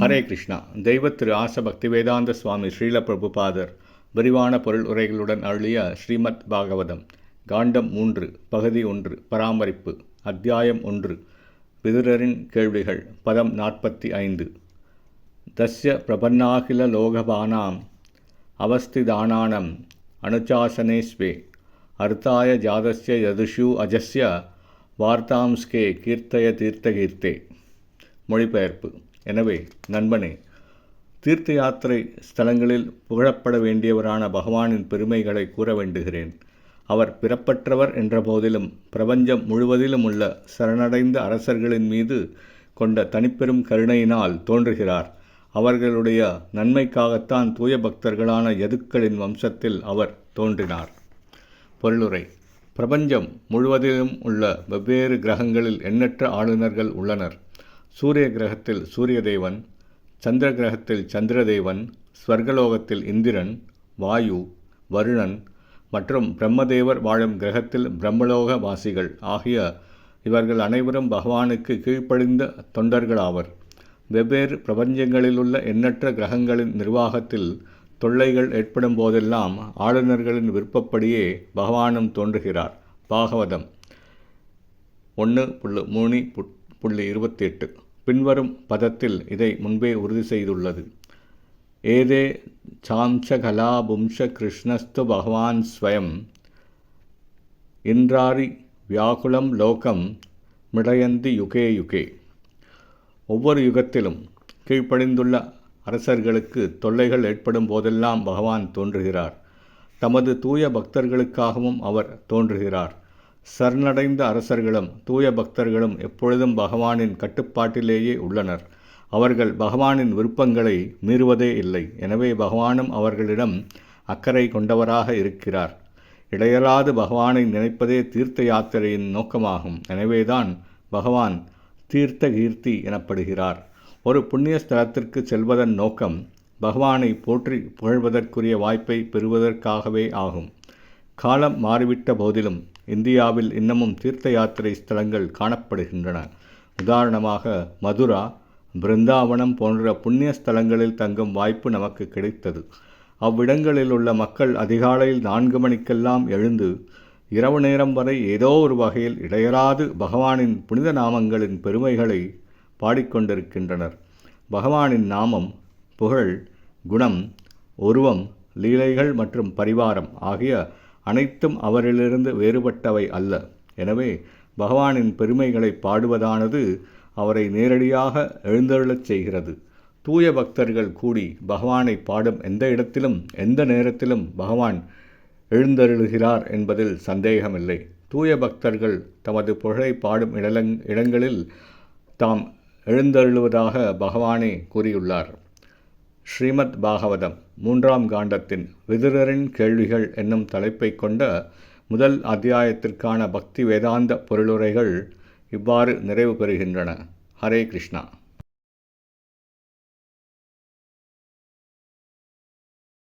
ஹரே கிருஷ்ணா. தெய்வ திரு ஆச பக்திவேதாந்த சுவாமி ஸ்ரீல பிரபுபாதர் விரிவான பொருள் உரைகளுடன் அருளிய ஸ்ரீமத் பாகவதம் காண்டம் 3 பகுதி 1 பராமரிப்பு அத்தியாயம் 1 விதுரரின் கேள்விகள் பதம் 45. தஸ்ய பிரபன்னாகில லோகபானாம் அவஸ்திதானானம் அனுசாசனே ஸ்வே அர்த்தாய ஜாதஸ்ய யதுஷு அஜஸ்ய வார்த்தாம்ஸ்கே கீர்த்தய தீர்த்தகீர்த்தே. மொழிபெயர்ப்பு. எனவே நண்பனே, தீர்த்த யாத்திரை ஸ்தலங்களில் புகழப்பட வேண்டியவரான பகவானின் பெருமைகளை கூற வேண்டுகிறேன். அவர் பிறப்பற்றவர் என்ற போதிலும் பிரபஞ்சம் முழுவதிலும் உள்ள சரணடைந்த அரசர்களின் மீது கொண்ட தனிப்பெரும் கருணையினால் தோன்றுகிறார். அவர்களுடைய நன்மைக்காகத்தான் தூய பக்தர்களான யதுக்களின் வம்சத்தில் அவர் தோன்றினார். பொருளுரை. பிரபஞ்சம் முழுவதிலும் உள்ள வெவ்வேறு கிரகங்களில் எண்ணற்ற ஆளுநர்கள் உள்ளனர். சூரிய கிரகத்தில் சூரியதேவன், சந்திர கிரகத்தில் சந்திரதேவன், ஸ்வர்கலோகத்தில் இந்திரன், வாயு, வருணன் மற்றும் பிரம்மதேவர் வாழும் கிரகத்தில் பிரம்மலோக வாசிகள் ஆகிய இவர்கள் அனைவரும் பகவானுக்கு கீழ்ப்படிந்த தொண்டர்களாவர். வெவ்வேறு பிரபஞ்சங்களிலுள்ள எண்ணற்ற கிரகங்களின் நிர்வாகத்தில் தொல்லைகள் ஏற்படும் போதெல்லாம் ஆளுநர்களின் விருப்பப்படியே பகவானும் தோன்றுகிறார். பாகவதம் 1.3.28. பின்வரும் பதத்தில் இதை முன்பே உறுதி செய்துள்ளது. ஏதே சாம்சகலா பும்ச கிருஷ்ணஸ்து பகவான் ஸ்வயம் இன்றாரி வியாகுலம் லோகம் மிடயந்தி யுகே யுகே. ஒவ்வொரு யுகத்திலும் கீழ்ப்படிந்துள்ள அரசர்களுக்கு தொல்லைகள் ஏற்படும் போதெல்லாம் பகவான் தோன்றுகிறார். தமது தூய பக்தர்களுக்காகவும் அவர் தோன்றுகிறார். சரணடைந்த அரசர்களும் தூய பக்தர்களும் எப்பொழுதும் பகவானின் கட்டுப்பாட்டிலேயே உள்ளனர். அவர்கள் பகவானின் விருப்பங்களை மீறுவதே இல்லை. எனவே பகவானும் அவர்களிடம் அக்கறை கொண்டவராக இருக்கிறார். இடையராது பகவானை நினைப்பதே தீர்த்த யாத்திரையின் நோக்கமாகும். எனவேதான் பகவான் தீர்த்த கீர்த்தி எனப்படுகிறார். ஒரு புண்ணிய ஸ்தலத்திற்கு செல்வதன் நோக்கம் பகவானை போற்றி புகழ்வதற்குரிய வாய்ப்பை பெறுவதற்காகவே ஆகும். காலம் மாறிவிட்ட போதிலும் இந்தியாவில் இன்னமும் தீர்த்த யாத்திரை ஸ்தலங்கள் காணப்படுகின்றன. உதாரணமாக மதுரா, பிருந்தாவனம் போன்ற புண்ணிய ஸ்தலங்களில் தங்கும் வாய்ப்பு நமக்கு கிடைத்தது. அவ்விடங்களில் உள்ள மக்கள் அதிகாலையில் 4 மணிக்கெல்லாம் எழுந்து இரவு நேரம் வரை ஏதோ ஒரு வகையில் இடையராது பகவானின் புனித நாமங்களின் பெருமைகளை பாடிக்கொண்டிருக்கின்றனர். பகவானின் நாமம், புகழ், குணம், உருவம், லீலைகள் மற்றும் பரிவாரம் ஆகிய அனைத்தும் அவரிலிருந்து வேறுபட்டவை அல்ல. எனவே பகவானின் பெருமைகளை பாடுவதானது அவரை நேரடியாக எழுந்தருளச் செய்கிறது. தூய பக்தர்கள் கூடி பகவானை பாடும் எந்த இடத்திலும் எந்த நேரத்திலும் பகவான் எழுந்தருளுகிறார் என்பதில் சந்தேகமில்லை. தூய பக்தர்கள் தமது புகழை பாடும் இடங்களில் தாம் எழுந்தருளுவதாக பகவானே கூறியுள்ளார். ஸ்ரீமத் பாகவதம் 3ஆம் காண்டத்தின் விதுரரின் கேள்விகள் என்னும் தலைப்பை கொண்ட முதல் அத்தியாயத்திற்கான பக்தி வேதாந்த பொருளுரைகள் இவ்வாறு நிறைவு பெறுகின்றன. ஹரே கிருஷ்ணா.